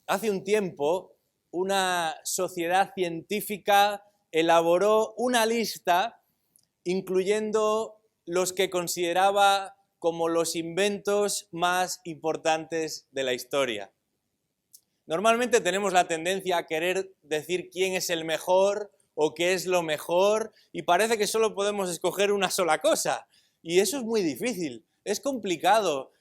Hace un tiempo, una sociedad científica elaboró una lista incluyendo los que consideraba como los inventos más importantes de la historia. Normalmente tenemos la tendencia a querer decir quién es el mejor o qué es lo mejor y parece que solo podemos escoger una sola cosa. Y eso es muy difícil, es complicado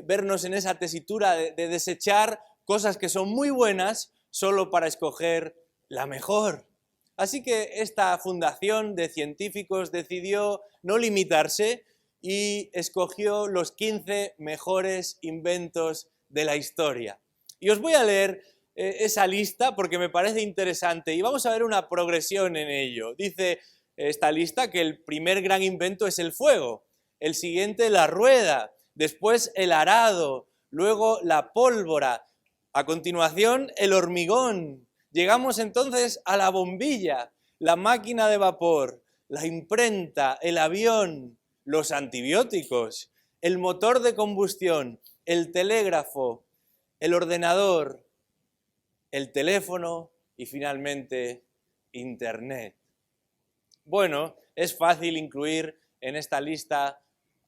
vernos en esa tesitura de desechar cosas que son muy buenas solo para escoger la mejor. Así que esta fundación de científicos decidió no limitarse y escogió los 15 mejores inventos de la historia. Y os voy a leer esa lista porque me parece interesante y vamos a ver una progresión en ello. Dice esta lista que el primer gran invento es el fuego, el siguiente la rueda, después el arado, luego la pólvora, a continuación el hormigón. Llegamos entonces a la bombilla, la máquina de vapor, la imprenta, el avión, los antibióticos, el motor de combustión, el telégrafo, el ordenador, el teléfono y finalmente Internet. Bueno, es fácil incluir en esta lista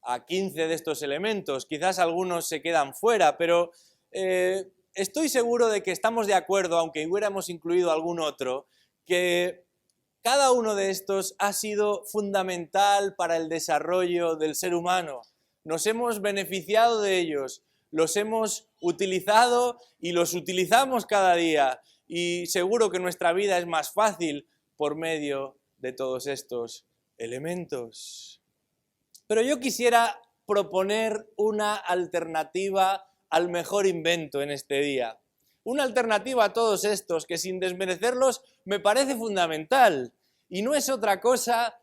a 15 de estos elementos, quizás algunos se quedan fuera, pero estoy seguro de que estamos de acuerdo, aunque hubiéramos incluido algún otro, que cada uno de estos ha sido fundamental para el desarrollo del ser humano. Nos hemos beneficiado de ellos, los hemos utilizado y los utilizamos cada día. Y seguro que nuestra vida es más fácil por medio de todos estos elementos. Pero yo quisiera proponer una alternativa al mejor invento en este día. Una alternativa a todos estos que, sin desmerecerlos, me parece fundamental. Y no es otra cosa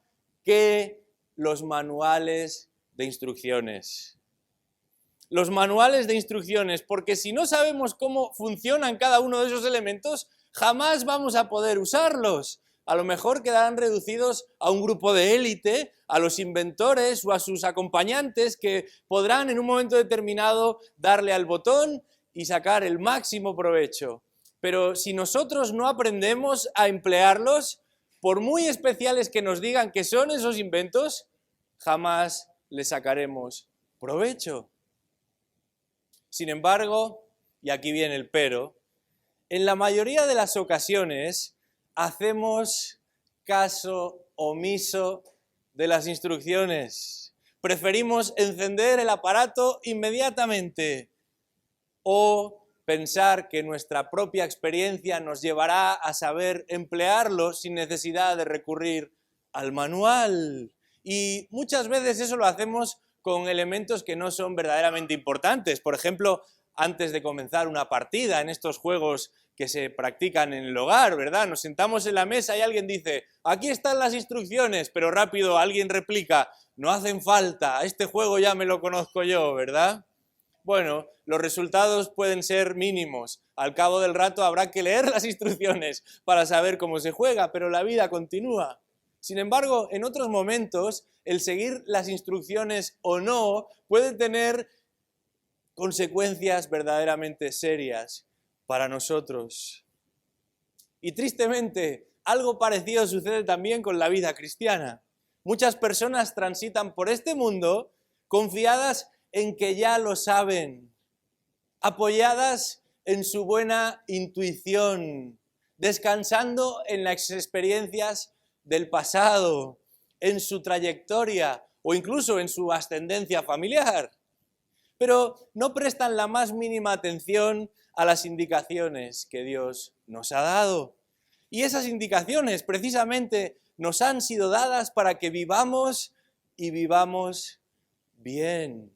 que los manuales de instrucciones. Los manuales de instrucciones, porque si no sabemos cómo funcionan cada uno de esos elementos, jamás vamos a poder usarlos. A lo mejor quedarán reducidos a un grupo de élite, a los inventores o a sus acompañantes que podrán en un momento determinado darle al botón y sacar el máximo provecho. Pero si nosotros no aprendemos a emplearlos, por muy especiales que nos digan que son esos inventos, jamás les sacaremos provecho. Sin embargo, y aquí viene el pero, en la mayoría de las ocasiones hacemos caso omiso de las instrucciones. Preferimos encender el aparato inmediatamente o pensar que nuestra propia experiencia nos llevará a saber emplearlo sin necesidad de recurrir al manual. Y muchas veces eso lo hacemos con elementos que no son verdaderamente importantes. Por ejemplo, antes de comenzar una partida en estos juegos que se practican en el hogar, ¿verdad? Nos sentamos en la mesa y alguien dice, aquí están las instrucciones, pero rápido alguien replica, no hacen falta, este juego ya me lo conozco yo, ¿verdad? Bueno, los resultados pueden ser mínimos. Al cabo del rato habrá que leer las instrucciones para saber cómo se juega, pero la vida continúa. Sin embargo, en otros momentos, el seguir las instrucciones o no puede tener consecuencias verdaderamente serias para nosotros. Y tristemente, algo parecido sucede también con la vida cristiana. Muchas personas transitan por este mundo confiadas en que ya lo saben, apoyadas en su buena intuición, descansando en las experiencias del pasado, en su trayectoria o incluso en su ascendencia familiar. Pero no prestan la más mínima atención a las indicaciones que Dios nos ha dado. Y esas indicaciones precisamente nos han sido dadas para que vivamos y vivamos bien.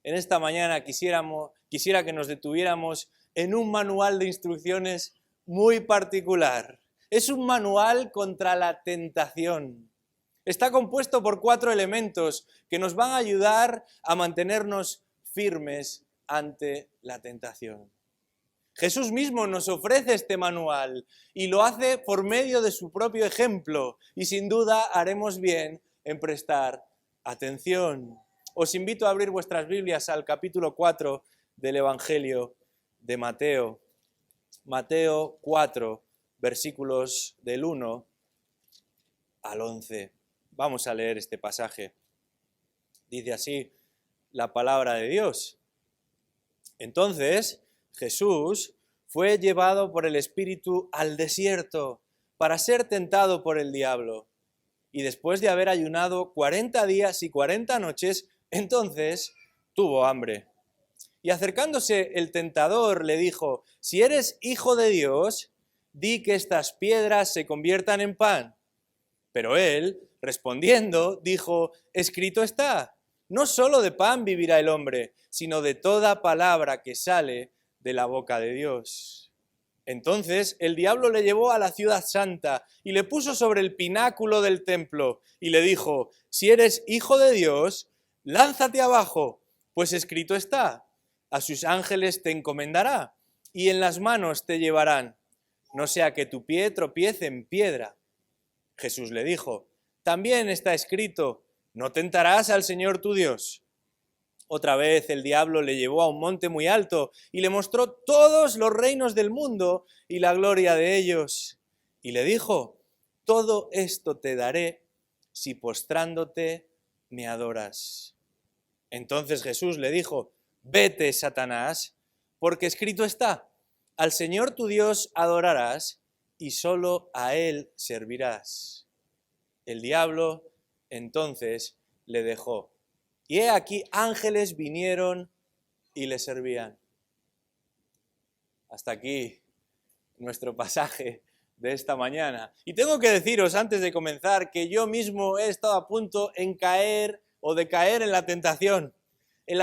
En esta mañana quisiera que nos detuviéramos en un manual de instrucciones muy particular. Es un manual contra la tentación. Está compuesto por 4 elementos que nos van a ayudar a mantenernos firmes ante la tentación. Jesús mismo nos ofrece este manual y lo hace por medio de su propio ejemplo y sin duda haremos bien en prestar atención. Os invito a abrir vuestras Biblias al capítulo 4 del Evangelio de Mateo, Mateo 4, versículos del 1 al 11. Vamos a leer este pasaje. Dice así la palabra de Dios. Entonces Jesús fue llevado por el Espíritu al desierto para ser tentado por el diablo. Y después de haber ayunado 40 días y 40 noches, entonces tuvo hambre. Y acercándose el tentador le dijo: si eres hijo de Dios, di que estas piedras se conviertan en pan. Pero él, respondiendo, dijo: escrito está, no solo de pan vivirá el hombre, sino de toda palabra que sale de la boca de Dios. Entonces el diablo le llevó a la ciudad santa y le puso sobre el pináculo del templo y le dijo: si eres hijo de Dios, lánzate abajo, pues escrito está, a sus ángeles te encomendará y en las manos te llevarán, no sea que tu pie tropiece en piedra. Jesús le dijo: también está escrito, no tentarás al Señor tu Dios. Otra vez el diablo le llevó a un monte muy alto y le mostró todos los reinos del mundo y la gloria de ellos. Y le dijo: todo esto te daré si postrándote me adoras. Entonces Jesús le dijo: vete, Satanás, porque escrito está, al Señor tu Dios adorarás y solo a Él servirás. El diablo entonces le dejó. Y he aquí ángeles vinieron y le servían. Hasta aquí nuestro pasaje de esta mañana. Y tengo que deciros antes de comenzar que yo mismo he estado a punto de caer en la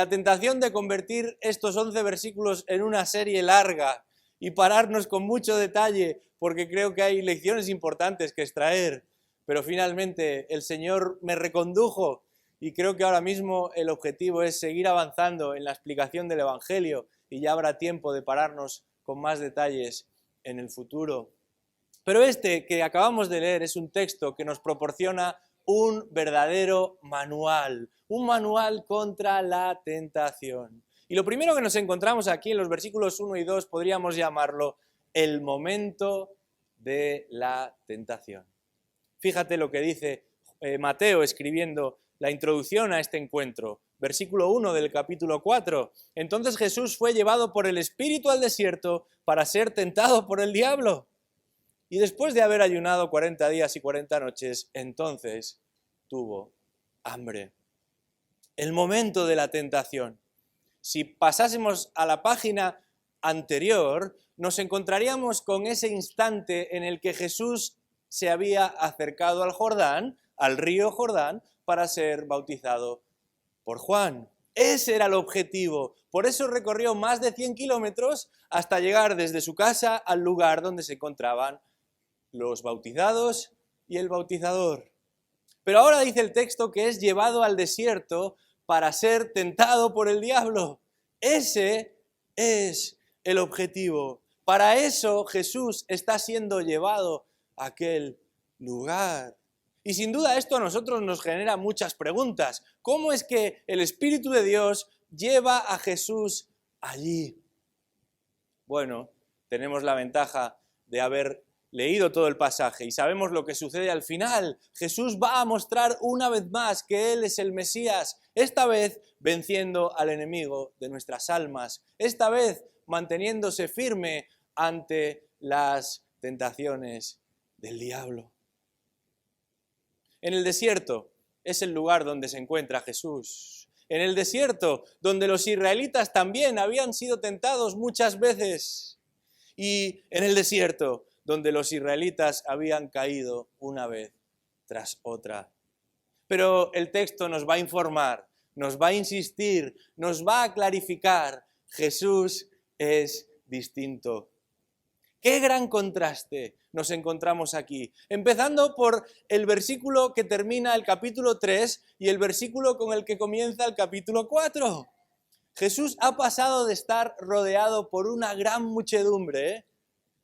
tentación de convertir estos 11 versículos en una serie larga y pararnos con mucho detalle, porque creo que hay lecciones importantes que extraer. Pero finalmente el Señor me recondujo y creo que ahora mismo el objetivo es seguir avanzando en la explicación del Evangelio y ya habrá tiempo de pararnos con más detalles en el futuro. Pero este que acabamos de leer es un texto que nos proporciona un verdadero manual, un manual contra la tentación. Y lo primero que nos encontramos aquí en los versículos 1 y 2 podríamos llamarlo el momento de la tentación. Fíjate lo que dice Mateo escribiendo la introducción a este encuentro. Versículo 1 del capítulo 4. Entonces Jesús fue llevado por el Espíritu al desierto para ser tentado por el diablo. Y después de haber ayunado 40 días y 40 noches, entonces tuvo hambre. El momento de la tentación. Si pasásemos a la página anterior, nos encontraríamos con ese instante en el que Jesús se había acercado al Jordán, al río Jordán, para ser bautizado por Juan. Ese era el objetivo. Por eso recorrió más de 100 kilómetros hasta llegar desde su casa al lugar donde se encontraban los bautizados y el bautizador. Pero ahora dice el texto que es llevado al desierto para ser tentado por el diablo. Ese es el objetivo. Para eso Jesús está siendo llevado a aquel lugar. Y sin duda esto a nosotros nos genera muchas preguntas. ¿Cómo es que el Espíritu de Dios lleva a Jesús allí? Bueno, tenemos la ventaja de haber leído todo el pasaje y sabemos lo que sucede al final. Jesús va a mostrar una vez más que Él es el Mesías, esta vez venciendo al enemigo de nuestras almas, esta vez manteniéndose firme ante las tentaciones del diablo. En el desierto es el lugar donde se encuentra Jesús. En el desierto, donde los israelitas también habían sido tentados muchas veces. Y en el desierto, donde los israelitas habían caído una vez tras otra. Pero el texto nos va a informar, nos va a insistir, nos va a clarificar. Jesús es distinto. ¡Qué gran contraste nos encontramos aquí! Empezando por el versículo que termina el capítulo 3 y el versículo con el que comienza el capítulo 4. Jesús ha pasado de estar rodeado por una gran muchedumbre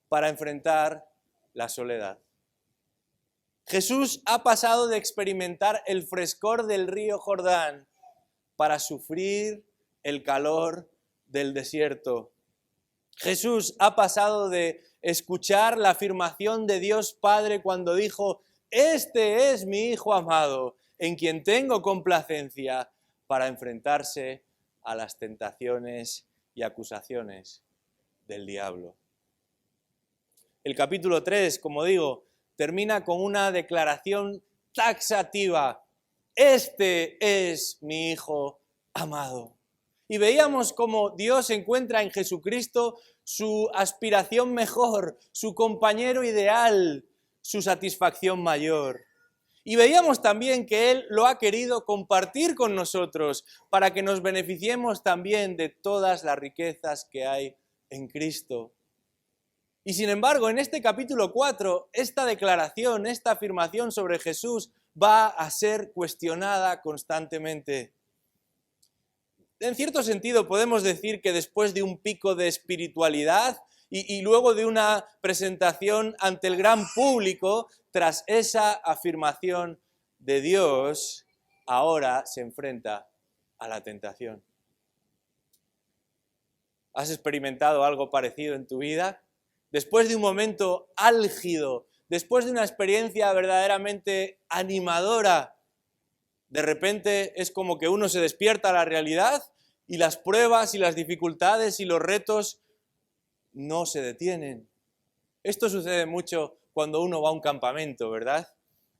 para enfrentar la soledad. Jesús ha pasado de experimentar el frescor del río Jordán para sufrir el calor del desierto. Jesús ha pasado de escuchar la afirmación de Dios Padre cuando dijo: "Este es mi Hijo amado, en quien tengo complacencia", para enfrentarse a las tentaciones y acusaciones del diablo. El capítulo 3, como digo, termina con una declaración taxativa: "Este es mi Hijo amado". Y veíamos cómo Dios encuentra en Jesucristo su aspiración mejor, su compañero ideal, su satisfacción mayor. Y veíamos también que Él lo ha querido compartir con nosotros para que nos beneficiemos también de todas las riquezas que hay en Cristo. Y sin embargo, en este capítulo 4, esta declaración, esta afirmación sobre Jesús va a ser cuestionada constantemente. En cierto sentido, podemos decir que después de un pico de espiritualidad y luego de una presentación ante el gran público, tras esa afirmación de Dios, ahora se enfrenta a la tentación. ¿Has experimentado algo parecido en tu vida? Después de un momento álgido, después de una experiencia verdaderamente animadora, de repente es como que uno se despierta a la realidad y las pruebas y las dificultades y los retos no se detienen. Esto sucede mucho cuando uno va a un campamento, ¿verdad?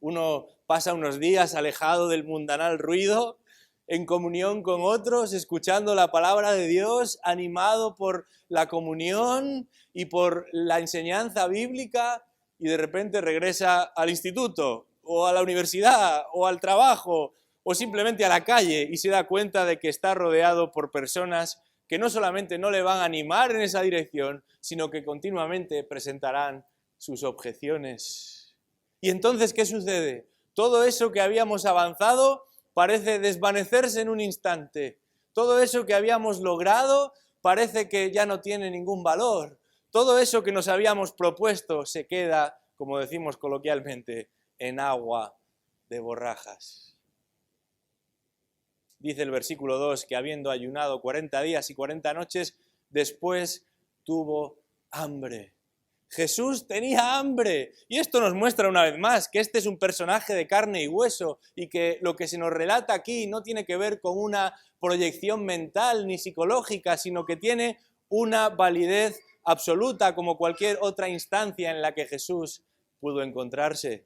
Uno pasa unos días alejado del mundanal ruido, en comunión con otros, escuchando la palabra de Dios, animado por la comunión y por la enseñanza bíblica, y de repente regresa al instituto, o a la universidad, o al trabajo, o simplemente a la calle, y se da cuenta de que está rodeado por personas que no solamente no le van a animar en esa dirección, sino que continuamente presentarán sus objeciones. Y entonces, ¿qué sucede? Todo eso que habíamos avanzado parece desvanecerse en un instante. Todo eso que habíamos logrado parece que ya no tiene ningún valor. Todo eso que nos habíamos propuesto se queda, como decimos coloquialmente, en agua de borrajas. Dice el versículo 2 que habiendo ayunado 40 días y 40 noches, después tuvo hambre. Jesús tenía hambre, y esto nos muestra una vez más que este es un personaje de carne y hueso y que lo que se nos relata aquí no tiene que ver con una proyección mental ni psicológica, sino que tiene una validez absoluta como cualquier otra instancia en la que Jesús pudo encontrarse.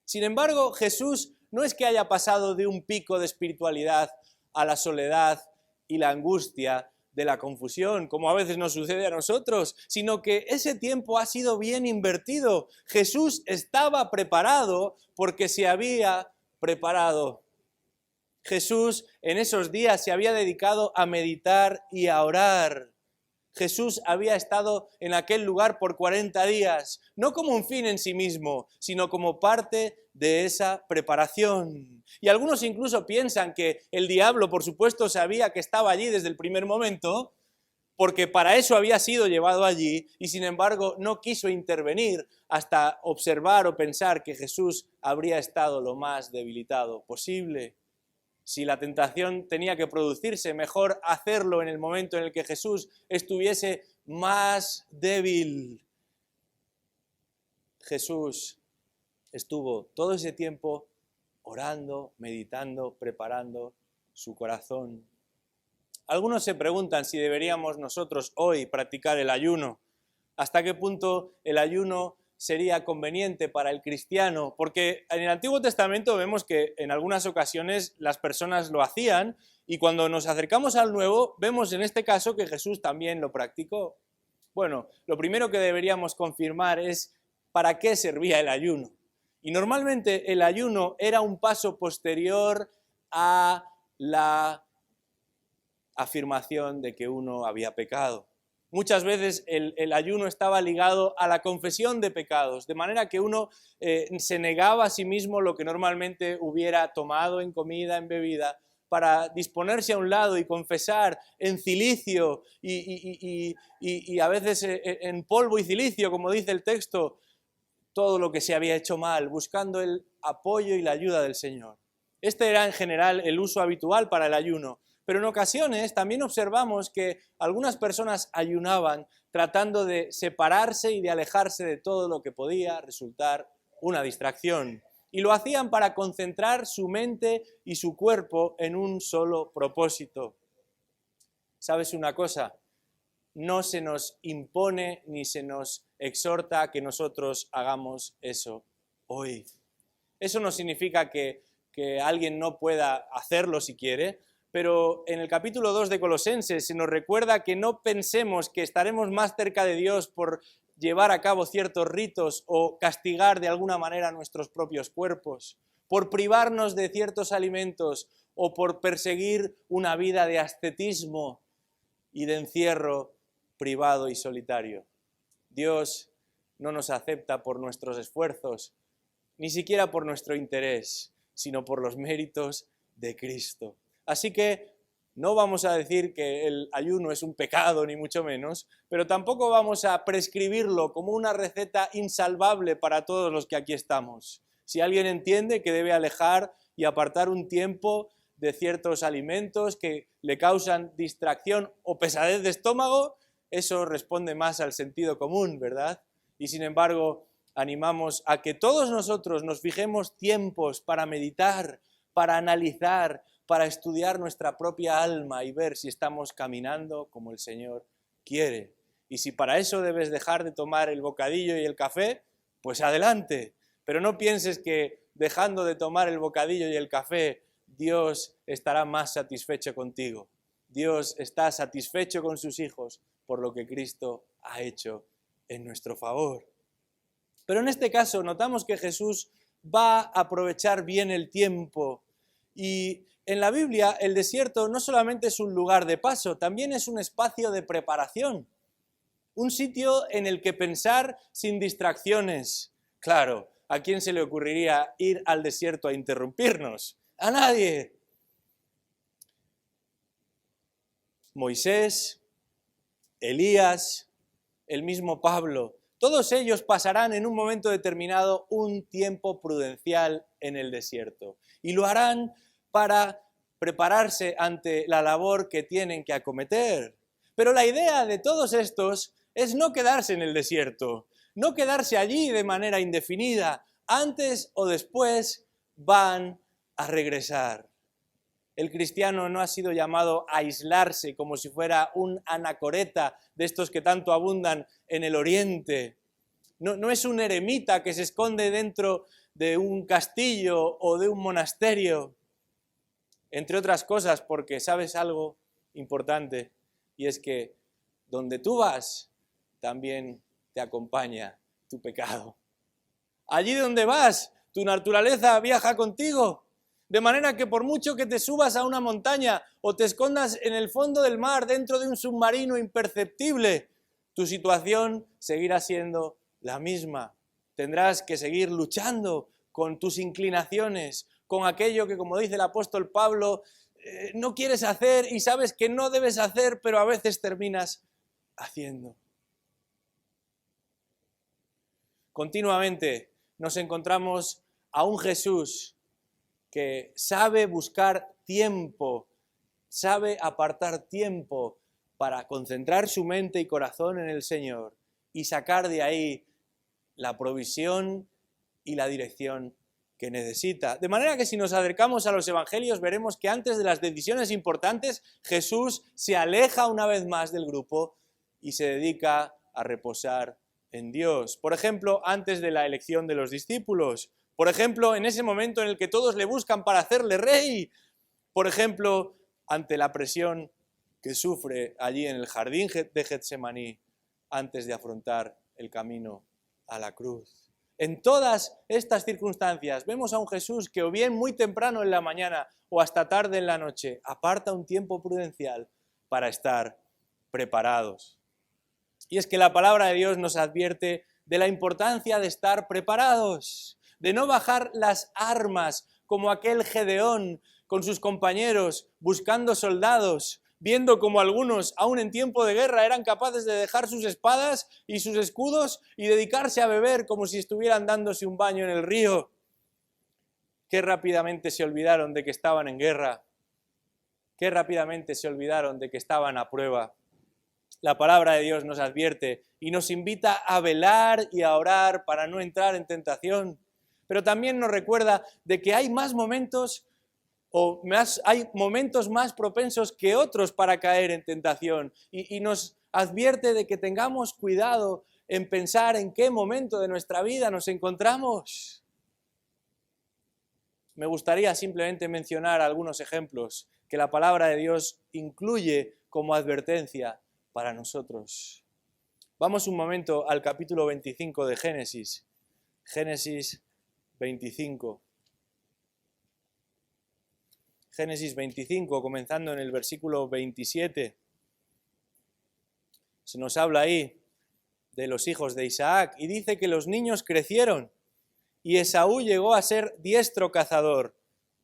Sin embargo, Jesús no es que haya pasado de un pico de espiritualidad a la soledad y la angustia de la confusión, como a veces nos sucede a nosotros, sino que ese tiempo ha sido bien invertido. Jesús estaba preparado porque se había preparado. Jesús en esos días se había dedicado a meditar y a orar. Jesús había estado en aquel lugar por 40 días, no como un fin en sí mismo, sino como parte de esa preparación. Y algunos incluso piensan que el diablo, por supuesto, sabía que estaba allí desde el primer momento, porque para eso había sido llevado allí, y sin embargo no quiso intervenir hasta observar o pensar que Jesús habría estado lo más debilitado posible. Si la tentación tenía que producirse, mejor hacerlo en el momento en el que Jesús estuviese más débil. Jesús estuvo todo ese tiempo orando, meditando, preparando su corazón. Algunos se preguntan si deberíamos nosotros hoy practicar el ayuno. ¿Hasta qué punto el ayuno sería conveniente para el cristiano? Porque en el Antiguo Testamento vemos que en algunas ocasiones las personas lo hacían y cuando nos acercamos al Nuevo vemos en este caso que Jesús también lo practicó. Bueno, lo primero que deberíamos confirmar es para qué servía el ayuno. Y normalmente el ayuno era un paso posterior a la afirmación de que uno había pecado. Muchas veces el ayuno estaba ligado a la confesión de pecados, de manera que uno se negaba a sí mismo lo que normalmente hubiera tomado en comida, en bebida, para disponerse a un lado y confesar en cilicio y a veces en polvo y cilicio, como dice el texto, todo lo que se había hecho mal, buscando el apoyo y la ayuda del Señor. Este era en general el uso habitual para el ayuno. Pero en ocasiones también observamos que algunas personas ayunaban tratando de separarse y de alejarse de todo lo que podía resultar una distracción. Y lo hacían para concentrar su mente y su cuerpo en un solo propósito. ¿Sabes una cosa? No se nos impone ni se nos exhorta a que nosotros hagamos eso hoy. Eso no significa que alguien no pueda hacerlo si quiere, pero en el capítulo 2 de Colosenses se nos recuerda que no pensemos que estaremos más cerca de Dios por llevar a cabo ciertos ritos o castigar de alguna manera nuestros propios cuerpos, por privarnos de ciertos alimentos o por perseguir una vida de ascetismo y de encierro privado y solitario. Dios no nos acepta por nuestros esfuerzos, ni siquiera por nuestro interés, sino por los méritos de Cristo. Así que no vamos a decir que el ayuno es un pecado, ni mucho menos, pero tampoco vamos a prescribirlo como una receta insalvable para todos los que aquí estamos. Si alguien entiende que debe alejar y apartar un tiempo de ciertos alimentos que le causan distracción o pesadez de estómago, eso responde más al sentido común, ¿verdad? Y sin embargo, animamos a que todos nosotros nos fijemos tiempos para meditar, para analizar, para estudiar nuestra propia alma y ver si estamos caminando como el Señor quiere. Y si para eso debes dejar de tomar el bocadillo y el café, pues adelante. Pero no pienses que dejando de tomar el bocadillo y el café, Dios estará más satisfecho contigo. Dios está satisfecho con sus hijos por lo que Cristo ha hecho en nuestro favor. Pero en este caso notamos que Jesús va a aprovechar bien el tiempo. Y en la Biblia el desierto no solamente es un lugar de paso, también es un espacio de preparación. Un sitio en el que pensar sin distracciones. Claro, ¿a quién se le ocurriría ir al desierto a interrumpirnos? ¡A nadie! Moisés, Elías, el mismo Pablo, todos ellos pasarán en un momento determinado un tiempo prudencial en el desierto. Y lo harán para prepararse ante la labor que tienen que acometer. Pero la idea de todos estos es no quedarse en el desierto, no quedarse allí de manera indefinida. Antes o después van a regresar. El cristiano no ha sido llamado a aislarse como si fuera un anacoreta de estos que tanto abundan en el oriente. No es un eremita que se esconde dentro de un castillo o de un monasterio. Entre otras cosas, porque sabes algo importante, y es que donde tú vas, también te acompaña tu pecado. Allí donde vas, tu naturaleza viaja contigo. De manera que por mucho que te subas a una montaña o te escondas en el fondo del mar dentro de un submarino imperceptible, tu situación seguirá siendo la misma. Tendrás que seguir luchando con tus inclinaciones, con aquello que, como dice el apóstol Pablo, no quieres hacer y sabes que no debes hacer, pero a veces terminas haciendo. Continuamente nos encontramos a un Jesús que sabe buscar tiempo, sabe apartar tiempo para concentrar su mente y corazón en el Señor y sacar de ahí la provisión y la dirección que necesita. De manera que si nos acercamos a los evangelios veremos que antes de las decisiones importantes Jesús se aleja una vez más del grupo y se dedica a reposar en Dios. Por ejemplo, antes de la elección de los discípulos. Por ejemplo, en ese momento en el que todos le buscan para hacerle rey. Por ejemplo, ante la presión que sufre allí en el jardín de Getsemaní antes de afrontar el camino a la cruz. En todas estas circunstancias vemos a un Jesús que o bien muy temprano en la mañana o hasta tarde en la noche aparta un tiempo prudencial para estar preparados. Y es que la palabra de Dios nos advierte de la importancia de estar preparados, de no bajar las armas como aquel Gedeón con sus compañeros buscando soldados, viendo como algunos, aún en tiempo de guerra, eran capaces de dejar sus espadas y sus escudos y dedicarse a beber como si estuvieran dándose un baño en el río. Qué rápidamente se olvidaron de que estaban en guerra. qué rápidamente se olvidaron de que estaban a prueba. La palabra de Dios nos advierte y nos invita a velar y a orar para no entrar en tentación. Pero también nos recuerda de que hay más momentos hay momentos más propensos que otros para caer en tentación. Y nos advierte de que tengamos cuidado en pensar en qué momento de nuestra vida nos encontramos. Me gustaría simplemente mencionar algunos ejemplos que la palabra de Dios incluye como advertencia para nosotros. Vamos un momento al capítulo 25 de Génesis. Génesis 25. Génesis 25, comenzando en el versículo 27. Se nos habla ahí de los hijos de Isaac y dice que los niños crecieron y Esaú llegó a ser diestro cazador,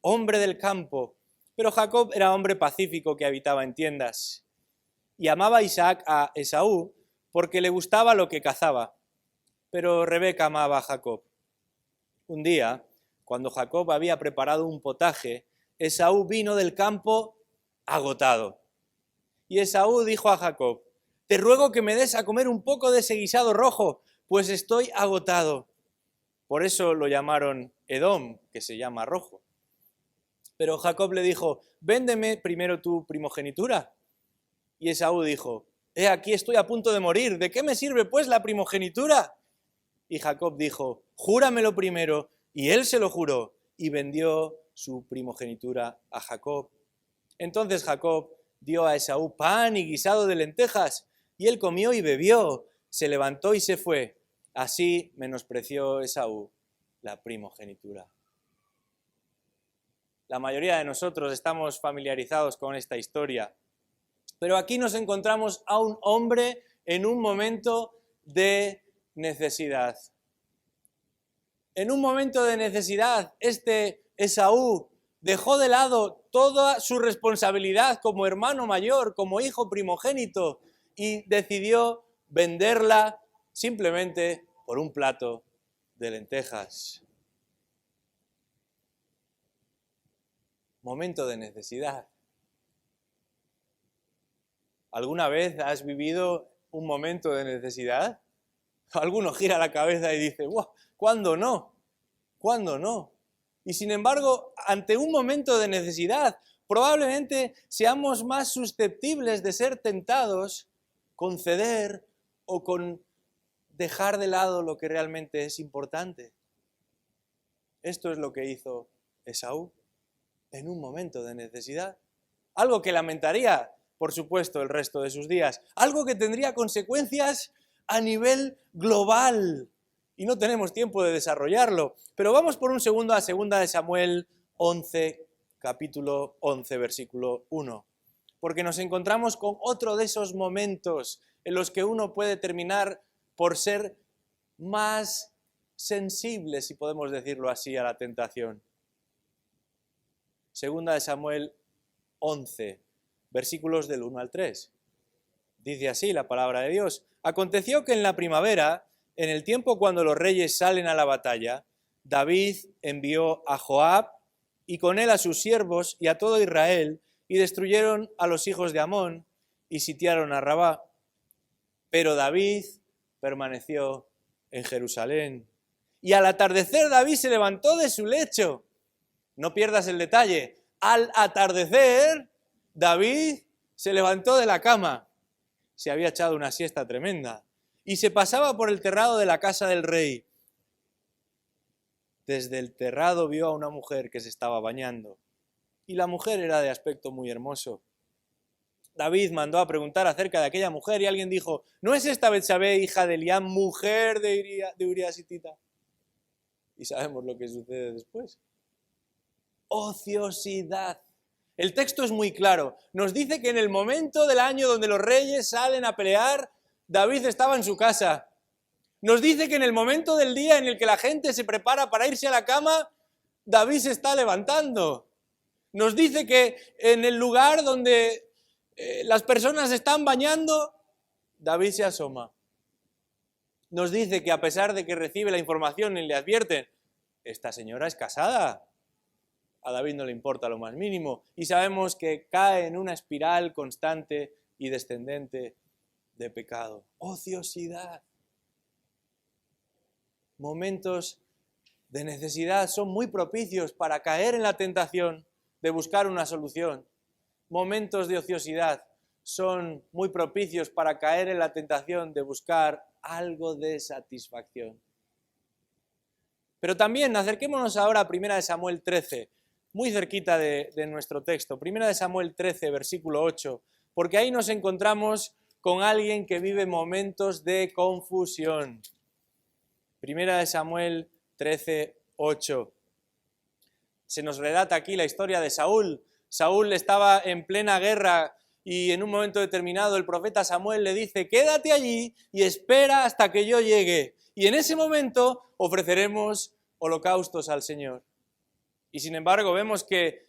hombre del campo, pero Jacob era hombre pacífico que habitaba en tiendas. Y amaba Isaac a Esaú porque le gustaba lo que cazaba, pero Rebeca amaba a Jacob. Un día, cuando Jacob había preparado un potaje, Esaú vino del campo agotado. Y Esaú dijo a Jacob: te ruego que me des a comer un poco de ese guisado rojo, pues estoy agotado. Por eso lo llamaron Edom, que se llama rojo. Pero Jacob le dijo: véndeme primero tu primogenitura. Y Esaú dijo: he aquí estoy a punto de morir, ¿de qué me sirve pues la primogenitura? Y Jacob dijo: júramelo primero. Y él se lo juró y vendió su primogenitura a Jacob. Entonces Jacob dio a Esaú pan y guisado de lentejas, y él comió y bebió, se levantó y se fue. Así menospreció Esaú la primogenitura. La mayoría de nosotros estamos familiarizados con esta historia, pero aquí nos encontramos a un hombre en un momento de necesidad. En un momento de necesidad, Esaú dejó de lado toda su responsabilidad como hermano mayor, como hijo primogénito, y decidió venderla simplemente por un plato de lentejas. Momento de necesidad. ¿Alguna vez has vivido un momento de necesidad? Alguno gira la cabeza y dice: ¡guau! ¿Cuándo no? ¿Cuándo no? Y sin embargo, ante un momento de necesidad, probablemente seamos más susceptibles de ser tentados con ceder o con dejar de lado lo que realmente es importante. Esto es lo que hizo Esaú en un momento de necesidad. Algo que lamentaría, por supuesto, el resto de sus días. Algo que tendría consecuencias a nivel global. Y no tenemos tiempo de desarrollarlo. Pero vamos por un segundo a 2 de Samuel 11, capítulo 11, versículo 1. Porque nos encontramos con otro de esos momentos en los que uno puede terminar por ser más sensible, si podemos decirlo así, a la tentación. 2 de Samuel 11, versículos del 1 al 3. Dice así la palabra de Dios: aconteció que en la primavera, en el tiempo cuando los reyes salen a la batalla, David envió a Joab y con él a sus siervos y a todo Israel, y destruyeron a los hijos de Amón y sitiaron a Rabá. Pero David permaneció en Jerusalén. Y al atardecer David se levantó de su lecho. No pierdas el detalle. Al atardecer David se levantó de la cama. Se había echado una siesta tremenda. Y se pasaba por el terrado de la casa del rey. Desde el terrado vio a una mujer que se estaba bañando. Y la mujer era de aspecto muy hermoso. David mandó a preguntar acerca de aquella mujer y alguien dijo: ¿no es esta Betsabé, hija de Eliam, mujer de Urías hitita? Y sabemos lo que sucede después. Ociosidad. El texto es muy claro. Nos dice que en el momento del año donde los reyes salen a pelear, David estaba en su casa. Nos dice que en el momento del día en el que la gente se prepara para irse a la cama, David se está levantando. Nos dice que en el lugar donde las personas se están bañando, David se asoma. Nos dice que a pesar de que recibe la información y le advierten: esta señora es casada. a David no le importa lo más mínimo y sabemos que cae en una espiral constante y descendente de pecado. Ociosidad. Momentos de necesidad son muy propicios para caer en la tentación de buscar una solución. Momentos de ociosidad son muy propicios para caer en la tentación de buscar algo de satisfacción. Pero también acerquémonos ahora a 1 Samuel 13, muy cerquita de nuestro texto. 1 Samuel 13, versículo 8, porque ahí nos encontramos con alguien que vive momentos de confusión. 1 Samuel 13, 8. Se nos relata aquí la historia de Saúl. Saúl estaba en plena guerra y en un momento determinado el profeta Samuel le dice: quédate allí y espera hasta que yo llegue. Y en ese momento ofreceremos holocaustos al Señor. Y sin embargo vemos que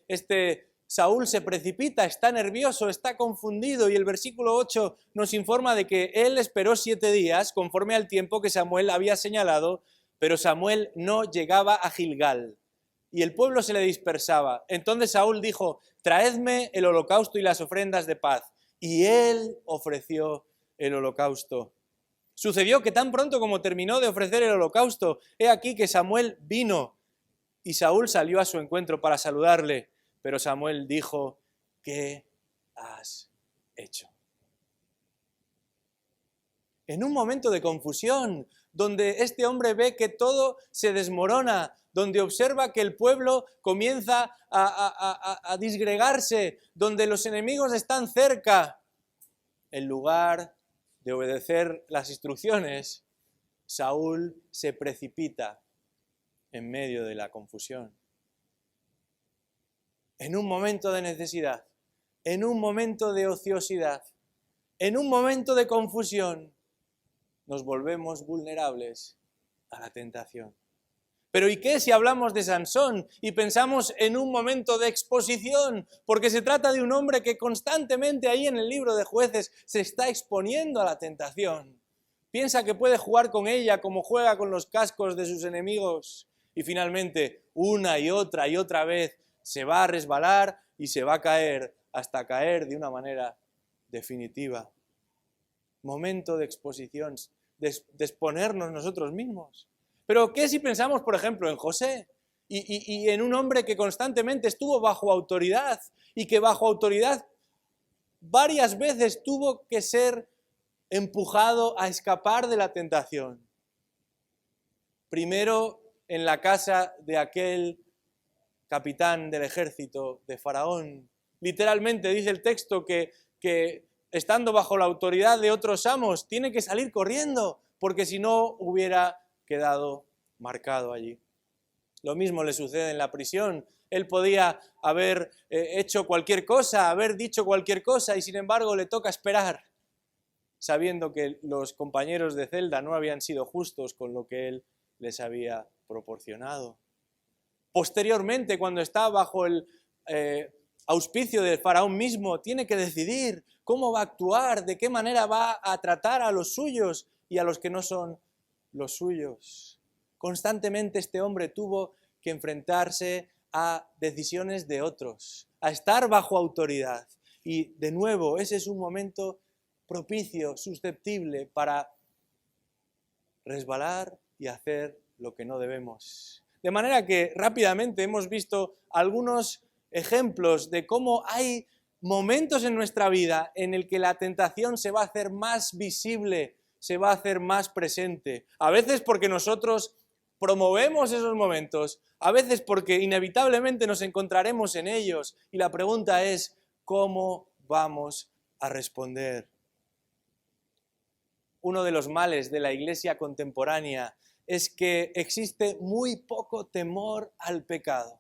Saúl se precipita, está nervioso, está confundido, y el versículo 8 nos informa de que él esperó 7 días conforme al tiempo que Samuel había señalado, pero Samuel no llegaba a Gilgal y el pueblo se le dispersaba. Entonces Saúl dijo: traedme el holocausto y las ofrendas de paz. Y él ofreció el holocausto. Sucedió que tan pronto como terminó de ofrecer el holocausto, he aquí que Samuel vino y Saúl salió a su encuentro para saludarle. Pero Samuel dijo: ¿qué has hecho? En un momento de confusión, donde este hombre ve que todo se desmorona, donde observa que el pueblo comienza a disgregarse, donde los enemigos están cerca, en lugar de obedecer las instrucciones, Saúl se precipita en medio de la confusión. En un momento de necesidad, en un momento de ociosidad, en un momento de confusión, nos volvemos vulnerables a la tentación. Pero ¿y qué si hablamos de Sansón y pensamos en un momento de exposición? Porque se trata de un hombre que constantemente ahí en el libro de Jueces se está exponiendo a la tentación. Piensa que puede jugar con ella como juega con los cascos de sus enemigos. Y finalmente, una y otra vez, se va a resbalar y se va a caer hasta caer de una manera definitiva. Momento de exposición, de exponernos nosotros mismos. Pero ¿qué si pensamos, por ejemplo, en José y en un hombre que constantemente estuvo bajo autoridad y que bajo autoridad varias veces tuvo que ser empujado a escapar de la tentación? Primero en la casa de aquel capitán del ejército de Faraón. Literalmente dice el texto que estando bajo la autoridad de otros amos, tiene que salir corriendo, porque si no hubiera quedado marcado allí. Lo mismo le sucede en la prisión. Él podía haber hecho cualquier cosa, haber dicho cualquier cosa, y sin embargo le toca esperar, sabiendo que los compañeros de celda no habían sido justos con lo que él les había proporcionado. Posteriormente, cuando está bajo el auspicio del faraón mismo, tiene que decidir cómo va a actuar, de qué manera va a tratar a los suyos y a los que no son los suyos. Constantemente este hombre tuvo que enfrentarse a decisiones de otros, a estar bajo autoridad. Y de nuevo, ese es un momento propicio, susceptible para resbalar y hacer lo que no debemos. De manera que rápidamente hemos visto algunos ejemplos de cómo hay momentos en nuestra vida en el que la tentación se va a hacer más visible, se va a hacer más presente. A veces porque nosotros promovemos esos momentos, a veces porque inevitablemente nos encontraremos en ellos. Y la pregunta es, ¿cómo vamos a responder? Uno de los males de la iglesia contemporánea es que existe muy poco temor al pecado.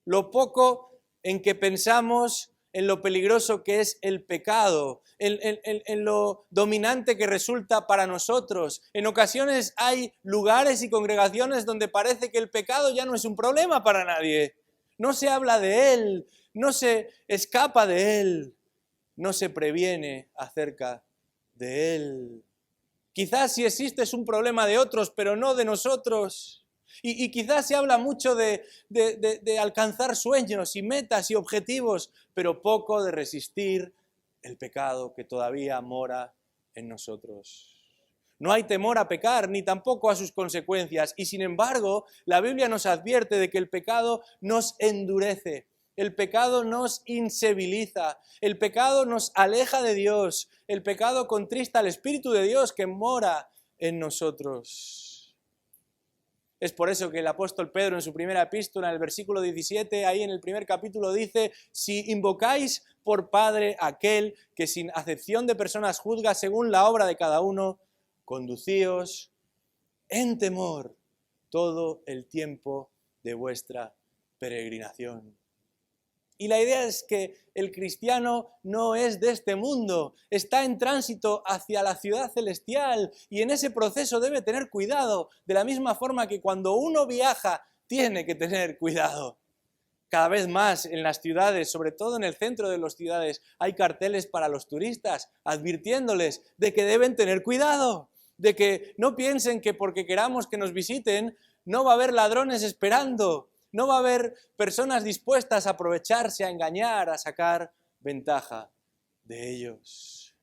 Lo poco en que pensamos en lo peligroso que es el pecado, en lo dominante que resulta para nosotros. En ocasiones hay lugares y congregaciones donde parece que el pecado ya no es un problema para nadie. No se habla de él, no se escapa de él, no se previene acerca de él. Quizás si existe es un problema de otros, pero no de nosotros. Y quizás se habla mucho de alcanzar sueños y metas y objetivos, pero poco de resistir el pecado que todavía mora en nosotros. No hay temor a pecar, ni tampoco a sus consecuencias, y sin embargo, la Biblia nos advierte de que el pecado nos endurece, el pecado nos insensibiliza, el pecado nos aleja de Dios, el pecado contrista al Espíritu de Dios que mora en nosotros. Es por eso que el apóstol Pedro en su primera epístola, en el versículo 17, ahí en el primer capítulo dice: si invocáis por Padre aquel que sin acepción de personas juzga según la obra de cada uno, conducíos en temor todo el tiempo de vuestra peregrinación. Y la idea es que el cristiano no es de este mundo, está en tránsito hacia la ciudad celestial y en ese proceso debe tener cuidado, de la misma forma que cuando uno viaja tiene que tener cuidado. Cada vez más en las ciudades, sobre todo en el centro de las ciudades, hay carteles para los turistas advirtiéndoles de que deben tener cuidado, de que no piensen que porque queramos que nos visiten no va a haber ladrones esperando. No va a haber personas dispuestas a aprovecharse, a engañar, a sacar ventaja de ellos.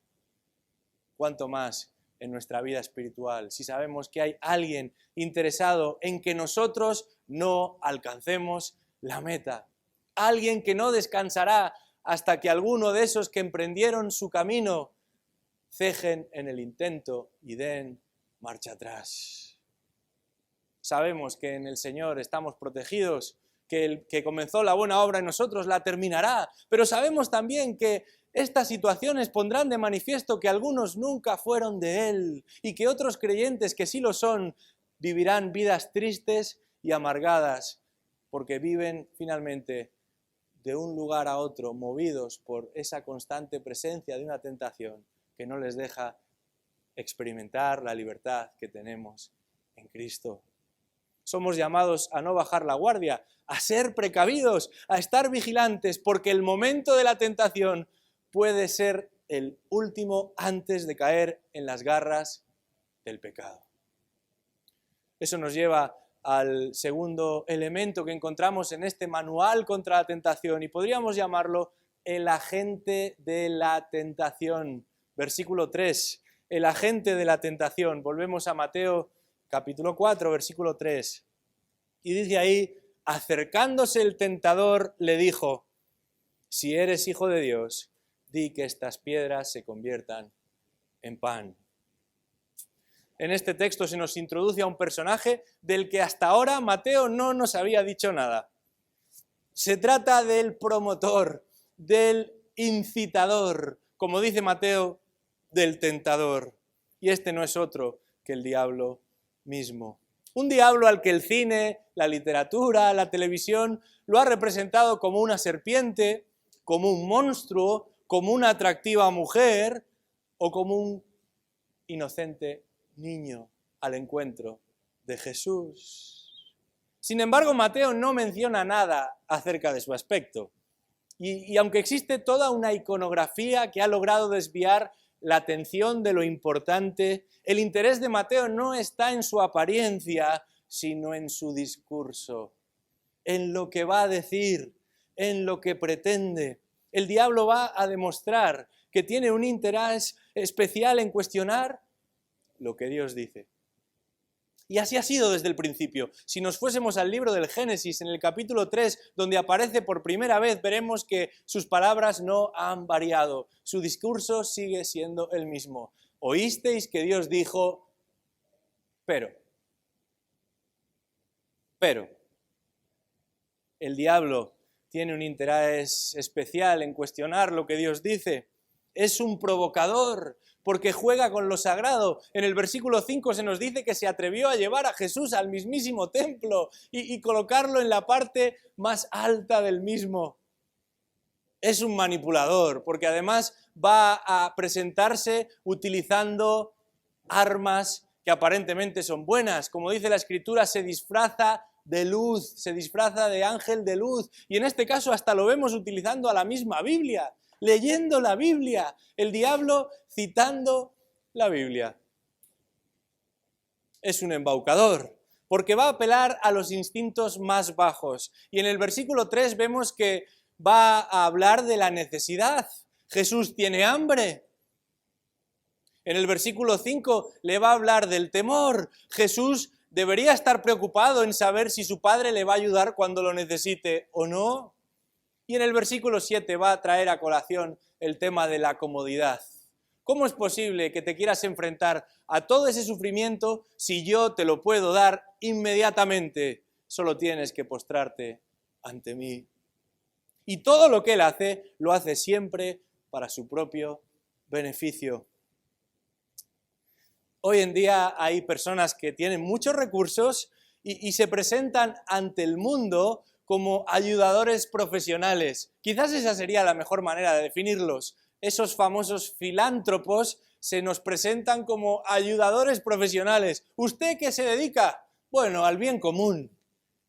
Cuanto más en nuestra vida espiritual, si sabemos que hay alguien interesado en que nosotros no alcancemos la meta. Alguien que no descansará hasta que alguno de esos que emprendieron su camino cejen en el intento y den marcha atrás. Sabemos que en el Señor estamos protegidos, que el que comenzó la buena obra en nosotros la terminará, pero sabemos también que estas situaciones pondrán de manifiesto que algunos nunca fueron de Él y que otros creyentes que sí lo son vivirán vidas tristes y amargadas porque viven finalmente de un lugar a otro movidos por esa constante presencia de una tentación que no les deja experimentar la libertad que tenemos en Cristo. Somos llamados a no bajar la guardia, a ser precavidos, a estar vigilantes, porque el momento de la tentación puede ser el último antes de caer en las garras del pecado. Eso nos lleva al segundo elemento que encontramos en este manual contra la tentación y podríamos llamarlo el agente de la tentación. Versículo 3, el agente de la tentación. Volvemos a Mateo capítulo 4, versículo 3. Y dice ahí: acercándose el tentador le dijo: si eres hijo de Dios, di que estas piedras se conviertan en pan. En este texto se nos introduce a un personaje del que hasta ahora Mateo no nos había dicho nada. Se trata del promotor, del incitador, como dice Mateo, del tentador. Y este no es otro que el diablo mismo. Un diablo al que el cine, la literatura, la televisión lo ha representado como una serpiente, como un monstruo, como una atractiva mujer o como un inocente niño al encuentro de Jesús. Sin embargo, Mateo no menciona nada acerca de su aspecto. Y aunque existe toda una iconografía que ha logrado desviar la atención de lo importante, el interés de Mateo no está en su apariencia, sino en su discurso, en lo que va a decir, en lo que pretende. El diablo va a demostrar que tiene un interés especial en cuestionar lo que Dios dice. Y así ha sido desde el principio. Si nos fuésemos al libro del Génesis, en el capítulo 3, donde aparece por primera vez, veremos que sus palabras no han variado. Su discurso sigue siendo el mismo. Oísteis que Dios dijo, pero. El diablo tiene un interés especial en cuestionar lo que Dios dice. Es un provocador, porque juega con lo sagrado. En el versículo 5 se nos dice que se atrevió a llevar a Jesús al mismísimo templo y colocarlo en la parte más alta del mismo. Es un manipulador, porque además va a presentarse utilizando armas que aparentemente son buenas. Como dice la Escritura, se disfraza de luz, se disfraza de ángel de luz. Y en este caso hasta lo vemos utilizando a la misma Biblia. Leyendo la Biblia, el diablo citando la Biblia. Es un embaucador, porque va a apelar a los instintos más bajos. Y en el versículo 3 vemos que va a hablar de la necesidad. Jesús tiene hambre. En el versículo 5 le va a hablar del temor. Jesús debería estar preocupado en saber si su Padre le va a ayudar cuando lo necesite o no. Y en el versículo 7 va a traer a colación el tema de la comodidad. ¿Cómo es posible que te quieras enfrentar a todo ese sufrimiento si yo te lo puedo dar inmediatamente? Solo tienes que postrarte ante mí. Y todo lo que Él hace, lo hace siempre para su propio beneficio. Hoy en día hay personas que tienen muchos recursos y se presentan ante el mundo como ayudadores profesionales. Quizás esa sería la mejor manera de definirlos. Esos famosos filántropos se nos presentan como ayudadores profesionales. ¿Usted qué se dedica? Bueno, al bien común.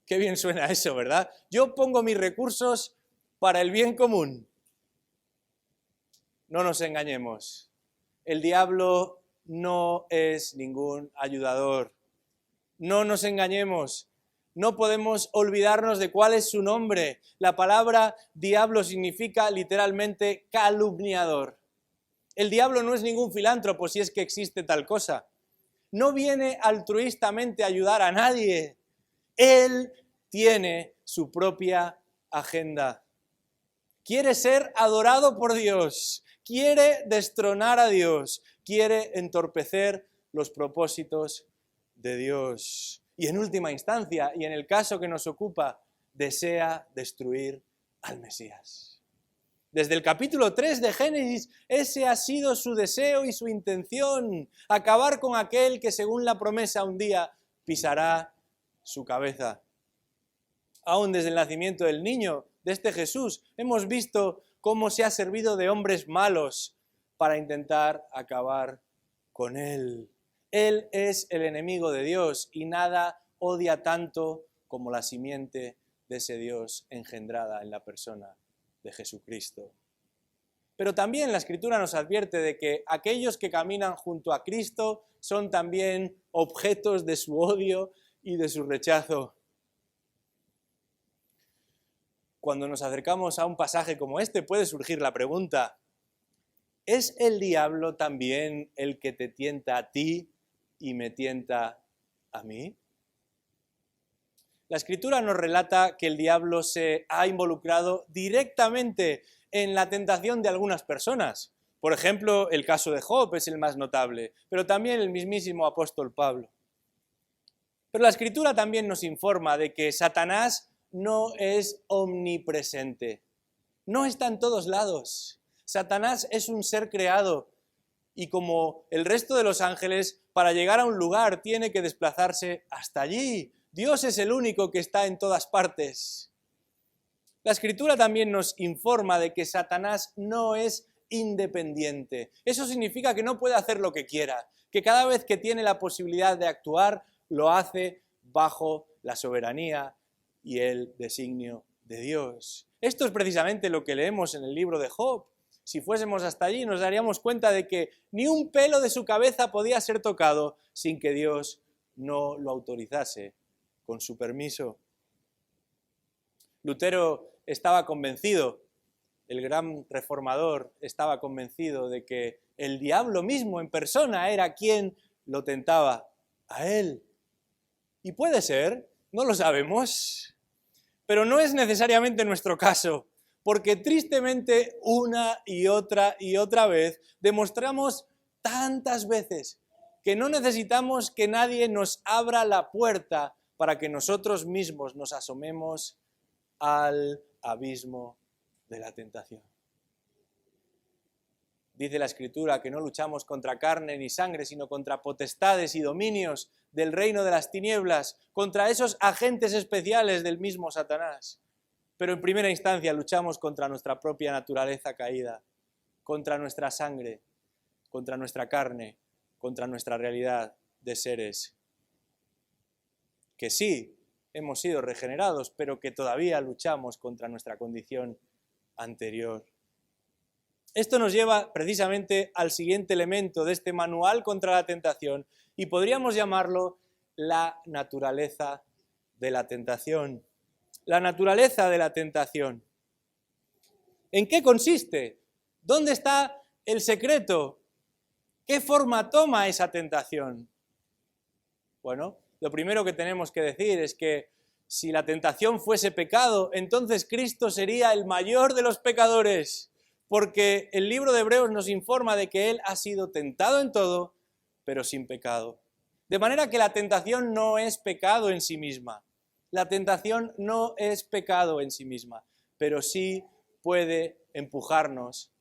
Qué bien suena eso, ¿verdad? Yo pongo mis recursos para el bien común. No nos engañemos. El diablo no es ningún ayudador. No nos engañemos. No podemos olvidarnos de cuál es su nombre. La palabra diablo significa literalmente calumniador. El diablo no es ningún filántropo, si es que existe tal cosa. No viene altruistamente a ayudar a nadie. Él tiene su propia agenda. Quiere ser adorado por Dios. Quiere destronar a Dios. Quiere entorpecer los propósitos de Dios. Y en última instancia, y en el caso que nos ocupa, desea destruir al Mesías. Desde el capítulo 3 de Génesis, ese ha sido su deseo y su intención, acabar con aquel que según la promesa un día pisará su cabeza. Aún desde el nacimiento del niño, de este Jesús, hemos visto cómo se ha servido de hombres malos para intentar acabar con él. Él es el enemigo de Dios y nada odia tanto como la simiente de ese Dios engendrada en la persona de Jesucristo. Pero también la Escritura nos advierte de que aquellos que caminan junto a Cristo son también objetos de su odio y de su rechazo. Cuando nos acercamos a un pasaje como este puede surgir la pregunta: ¿es el diablo también el que te tienta a ti y me tienta a mí? La Escritura nos relata que el diablo se ha involucrado directamente en la tentación de algunas personas. Por ejemplo, el caso de Job es el más notable, pero también el mismísimo apóstol Pablo. Pero la Escritura también nos informa de que Satanás no es omnipresente, no está en todos lados. Satanás es un ser creado y como el resto de los ángeles, para llegar a un lugar tiene que desplazarse hasta allí. Dios es el único que está en todas partes. La Escritura también nos informa de que Satanás no es independiente. Eso significa que no puede hacer lo que quiera, que cada vez que tiene la posibilidad de actuar, lo hace bajo la soberanía y el designio de Dios. Esto es precisamente lo que leemos en el libro de Job. Si fuésemos hasta allí nos daríamos cuenta de que ni un pelo de su cabeza podía ser tocado sin que Dios no lo autorizase con su permiso. Lutero estaba convencido, el gran reformador estaba convencido de que el diablo mismo en persona era quien lo tentaba a él. Y puede ser, no lo sabemos, pero no es necesariamente nuestro caso, porque tristemente una y otra vez demostramos tantas veces que no necesitamos que nadie nos abra la puerta para que nosotros mismos nos asomemos al abismo de la tentación. Dice la Escritura que no luchamos contra carne ni sangre, sino contra potestades y dominios del reino de las tinieblas, contra esos agentes especiales del mismo Satanás. Pero en primera instancia luchamos contra nuestra propia naturaleza caída, contra nuestra sangre, contra nuestra carne, contra nuestra realidad de seres que sí hemos sido regenerados, pero que todavía luchamos contra nuestra condición anterior. Esto nos lleva precisamente al siguiente elemento de este manual contra la tentación y podríamos llamarlo la naturaleza de la tentación. La naturaleza de la tentación. ¿En qué consiste? ¿Dónde está el secreto? ¿Qué forma toma esa tentación? Bueno, lo primero que tenemos que decir es que si la tentación fuese pecado, entonces Cristo sería el mayor de los pecadores, porque el libro de Hebreos nos informa de que Él ha sido tentado en todo, pero sin pecado. De manera que la tentación no es pecado en sí misma. La tentación no es pecado en sí misma, pero sí puede empujarnos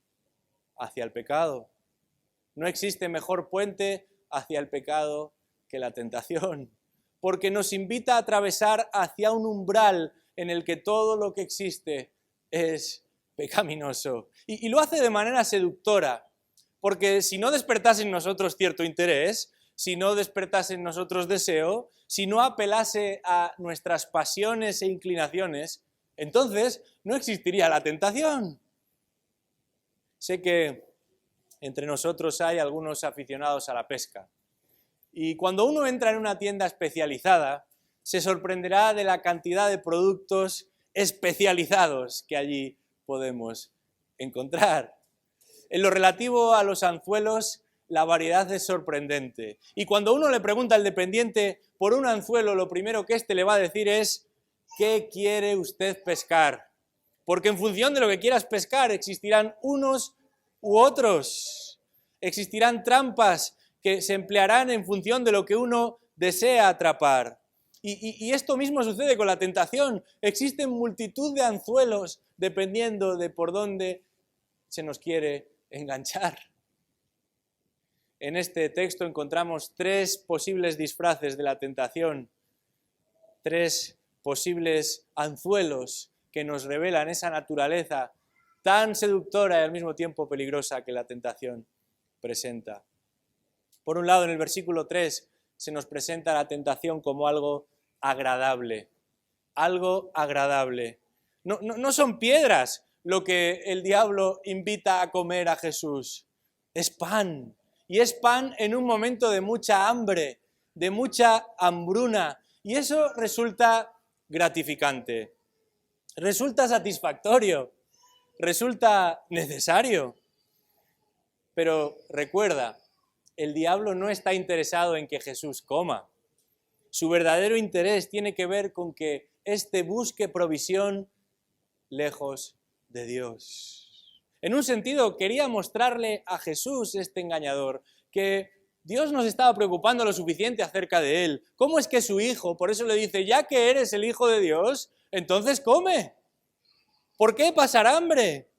hacia el pecado. No existe mejor puente hacia el pecado que la tentación, porque nos invita a atravesar hacia un umbral en el que todo lo que existe es pecaminoso. Y lo hace de manera seductora, porque si no despertase en nosotros cierto interés, si no despertase en nosotros deseo, si no apelase a nuestras pasiones e inclinaciones, entonces no existiría la tentación. Sé que entre nosotros hay algunos aficionados a la pesca. Y cuando uno entra en una tienda especializada, se sorprenderá de la cantidad de productos especializados que allí podemos encontrar. En lo relativo a los anzuelos, la variedad es sorprendente. Y cuando uno le pregunta al dependiente por un anzuelo, lo primero que éste le va a decir es: ¿qué quiere usted pescar? Porque en función de lo que quieras pescar existirán unos u otros. Existirán trampas que se emplearán en función de lo que uno desea atrapar. Y esto mismo sucede con la tentación. Existen multitud de anzuelos dependiendo de por dónde se nos quiere enganchar. En este texto encontramos 3 posibles disfraces de la tentación, 3 posibles anzuelos que nos revelan esa naturaleza tan seductora y al mismo tiempo peligrosa que la tentación presenta. Por un lado, en el versículo 3 se nos presenta la tentación como algo agradable. Algo agradable. No son piedras lo que el diablo invita a comer a Jesús. Es pan. Y es pan en un momento de mucha hambre, de mucha hambruna. Y eso resulta gratificante. Resulta satisfactorio. Resulta necesario. Pero recuerda, el diablo no está interesado en que Jesús coma. Su verdadero interés tiene que ver con que éste busque provisión lejos de Dios. En un sentido, quería mostrarle a Jesús, este engañador, que Dios no se estaba preocupando lo suficiente acerca de él. ¿Cómo es que su hijo? Por eso le dice: ya que eres el hijo de Dios, entonces come. ¿Por qué pasar hambre?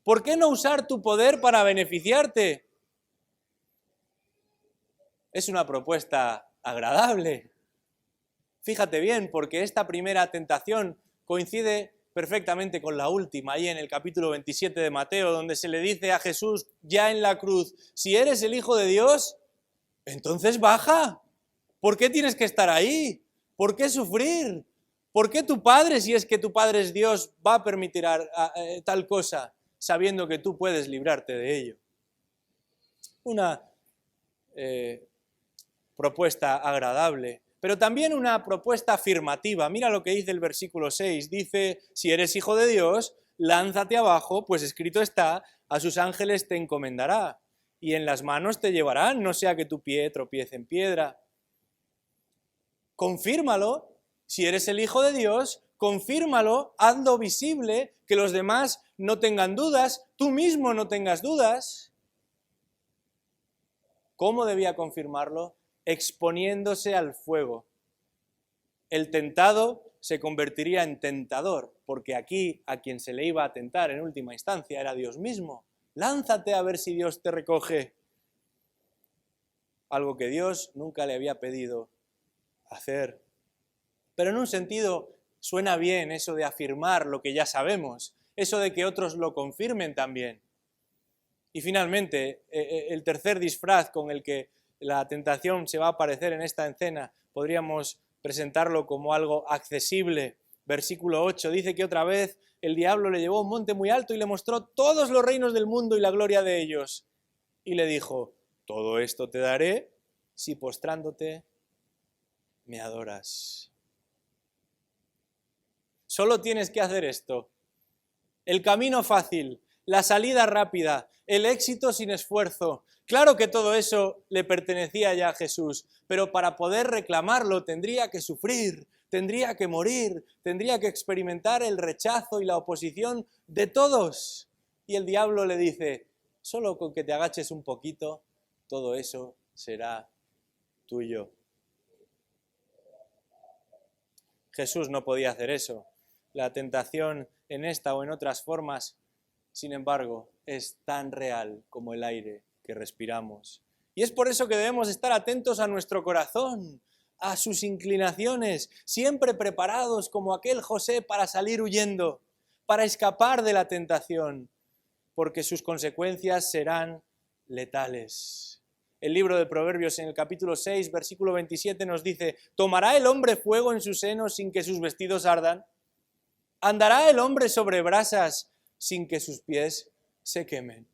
¿Por qué no usar tu poder para beneficiarte? Es una propuesta agradable. Fíjate bien, porque esta primera tentación coincide perfectamente con la última, ahí en el capítulo 27 de Mateo, donde se le dice a Jesús ya en la cruz: si eres el Hijo de Dios, entonces baja. ¿Por qué tienes que estar ahí? ¿Por qué sufrir? ¿Por qué tu Padre, si es que tu Padre es Dios, va a permitir tal cosa, sabiendo que tú puedes librarte de ello? Una propuesta agradable, pero también una propuesta afirmativa. Mira lo que dice el versículo 6. Dice: si eres hijo de Dios, lánzate abajo, pues escrito está: a sus ángeles te encomendará, y en las manos te llevarán, no sea que tu pie tropiece en piedra. Confírmalo. Si eres el Hijo de Dios, confírmalo, hazlo visible, que los demás no tengan dudas, tú mismo no tengas dudas. ¿Cómo debía confirmarlo? Exponiéndose al fuego. El tentado se convertiría en tentador, porque aquí a quien se le iba a tentar en última instancia era Dios mismo. Lánzate a ver si Dios te recoge. Algo que Dios nunca le había pedido hacer. Pero en un sentido suena bien eso de afirmar lo que ya sabemos, eso de que otros lo confirmen también. Y finalmente, el tercer disfraz con el que la tentación se va a aparecer en esta escena, podríamos presentarlo como algo accesible. Versículo 8 dice que otra vez el diablo le llevó a un monte muy alto y le mostró todos los reinos del mundo y la gloria de ellos. Y le dijo: todo esto te daré si postrándote me adoras. Solo tienes que hacer esto. El camino fácil, la salida rápida, el éxito sin esfuerzo. Claro que todo eso le pertenecía ya a Jesús, pero para poder reclamarlo tendría que sufrir, tendría que morir, tendría que experimentar el rechazo y la oposición de todos. Y el diablo le dice, solo con que te agaches un poquito, todo eso será tuyo. Jesús no podía hacer eso. La tentación en esta o en otras formas, sin embargo, es tan real como el aire que respiramos. Y es por eso que debemos estar atentos a nuestro corazón, a sus inclinaciones, siempre preparados como aquel José para salir huyendo, para escapar de la tentación, porque sus consecuencias serán letales. El libro de Proverbios en el capítulo 6, versículo 27 nos dice, ¿tomará el hombre fuego en su seno sin que sus vestidos ardan? ¿Andará el hombre sobre brasas sin que sus pies se quemen?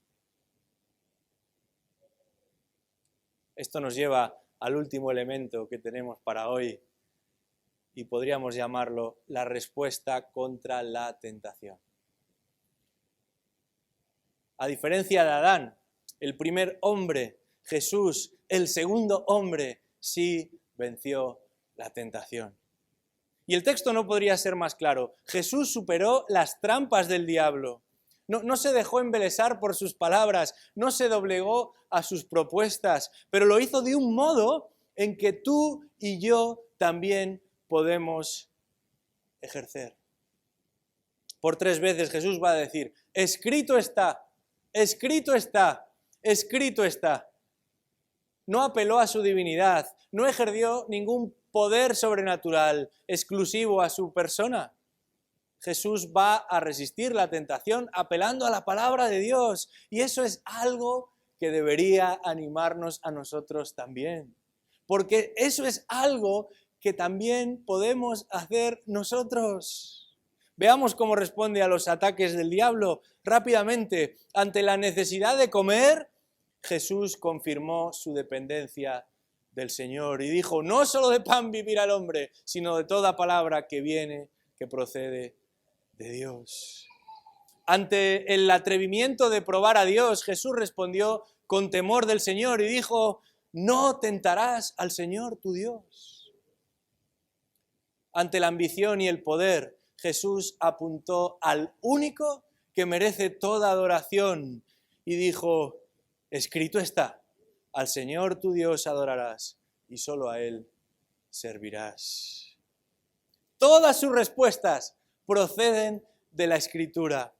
Esto nos lleva al último elemento que tenemos para hoy y podríamos llamarlo la respuesta contra la tentación. A diferencia de Adán, el primer hombre, Jesús, el segundo hombre, sí venció la tentación. Y el texto no podría ser más claro. Jesús superó las trampas del diablo. No se dejó embelesar por sus palabras, no se doblegó a sus propuestas, pero lo hizo de un modo en que tú y yo también podemos ejercer. Por 3 veces Jesús va a decir, escrito está, escrito está, escrito está. No apeló a su divinidad, no ejerció ningún poder sobrenatural exclusivo a su persona. Jesús va a resistir la tentación apelando a la palabra de Dios y eso es algo que debería animarnos a nosotros también, porque eso es algo que también podemos hacer nosotros. Veamos cómo responde a los ataques del diablo rápidamente. Ante la necesidad de comer, Jesús confirmó su dependencia del Señor y dijo, no solo de pan vivirá el hombre, sino de toda palabra que viene, que procede de Dios. Ante el atrevimiento de probar a Dios, Jesús respondió con temor del Señor y dijo, no tentarás al Señor tu Dios. Ante la ambición y el poder, Jesús apuntó al único que merece toda adoración y dijo, escrito está, al Señor tu Dios adorarás y solo a Él servirás. Todas sus respuestas proceden de la Escritura.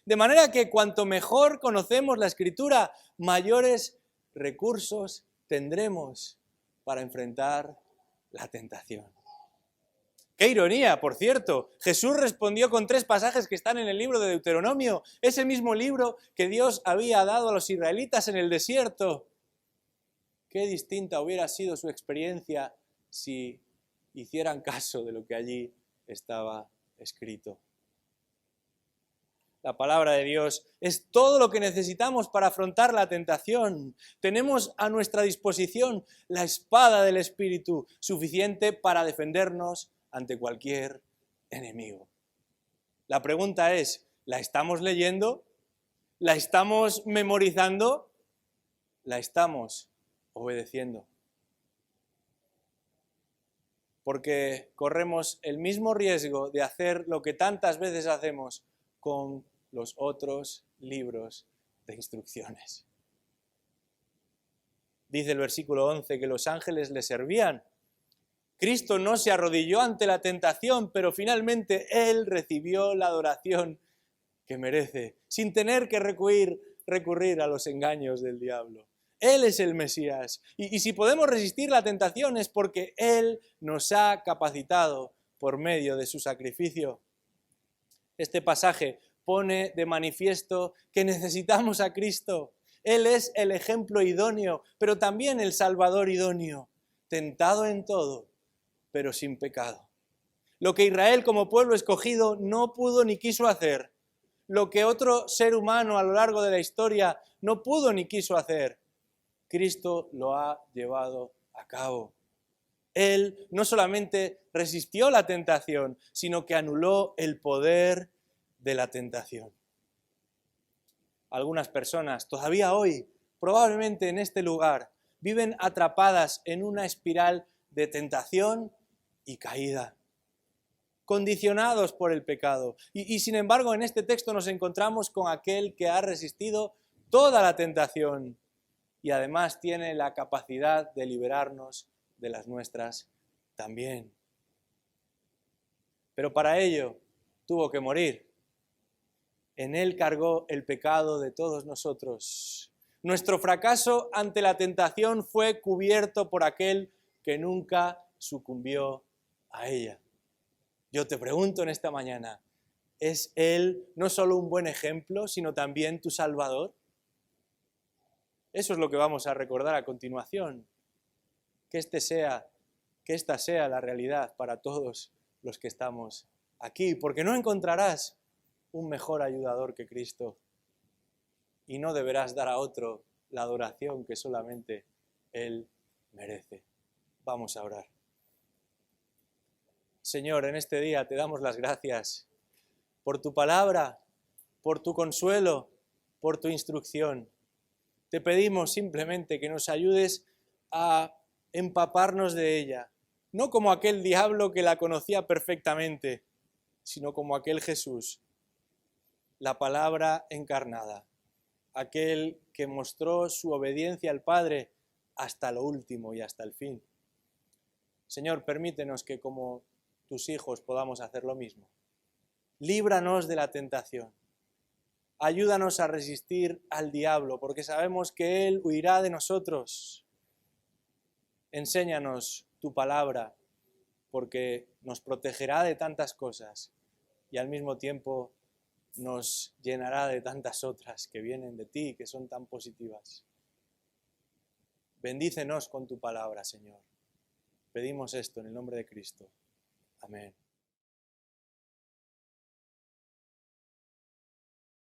De manera que cuanto mejor conocemos la Escritura, mayores recursos tendremos para enfrentar la tentación. ¡Qué ironía, por cierto! Jesús respondió con 3 pasajes que están en el libro de Deuteronomio, ese mismo libro que Dios había dado a los israelitas en el desierto. Qué distinta hubiera sido su experiencia si hicieran caso de lo que allí estaba escrito. La palabra de Dios es todo lo que necesitamos para afrontar la tentación. Tenemos a nuestra disposición la espada del Espíritu, suficiente para defendernos ante cualquier enemigo. La pregunta es, ¿la estamos leyendo? ¿La estamos memorizando? ¿La estamos obedeciendo? Porque corremos el mismo riesgo de hacer lo que tantas veces hacemos con los otros libros de instrucciones. Dice el versículo 11 que los ángeles le servían. Cristo no se arrodilló ante la tentación, pero finalmente Él recibió la adoración que merece, sin tener que recurrir a los engaños del diablo. Él es el Mesías. Y si podemos resistir la tentación es porque Él nos ha capacitado por medio de su sacrificio. Este pasaje pone de manifiesto que necesitamos a Cristo. Él es el ejemplo idóneo, pero también el Salvador idóneo, tentado en todo, pero sin pecado. Lo que Israel como pueblo escogido no pudo ni quiso hacer, lo que otro ser humano a lo largo de la historia no pudo ni quiso hacer, Cristo lo ha llevado a cabo. Él no solamente resistió la tentación, sino que anuló el poder de la tentación. Algunas personas, todavía hoy, probablemente en este lugar, viven atrapadas en una espiral de tentación y caída, condicionados por el pecado. Y sin embargo, en este texto nos encontramos con aquel que ha resistido toda la tentación y además tiene la capacidad de liberarnos de las nuestras también. Pero para ello tuvo que morir. En él cargó el pecado de todos nosotros. Nuestro fracaso ante la tentación fue cubierto por aquel que nunca sucumbió a ella. Yo te pregunto en esta mañana, ¿es Él no solo un buen ejemplo, sino también tu Salvador? Eso es lo que vamos a recordar a continuación. Que esta sea la realidad para todos los que estamos aquí, porque no encontrarás un mejor ayudador que Cristo y no deberás dar a otro la adoración que solamente Él merece. Vamos a orar. Señor, en este día te damos las gracias por tu palabra, por tu consuelo, por tu instrucción. Te pedimos simplemente que nos ayudes a empaparnos de ella, no como aquel diablo que la conocía perfectamente, sino como aquel Jesús, la palabra encarnada, aquel que mostró su obediencia al Padre hasta lo último y hasta el fin. Señor, permítenos que como tus hijos podamos hacer lo mismo. Líbranos de la tentación. Ayúdanos a resistir al diablo, porque sabemos que él huirá de nosotros. Enséñanos tu palabra, porque nos protegerá de tantas cosas y al mismo tiempo nos llenará de tantas otras que vienen de ti, que son tan positivas. Bendícenos con tu palabra, Señor. Pedimos esto en el nombre de Cristo. Amén.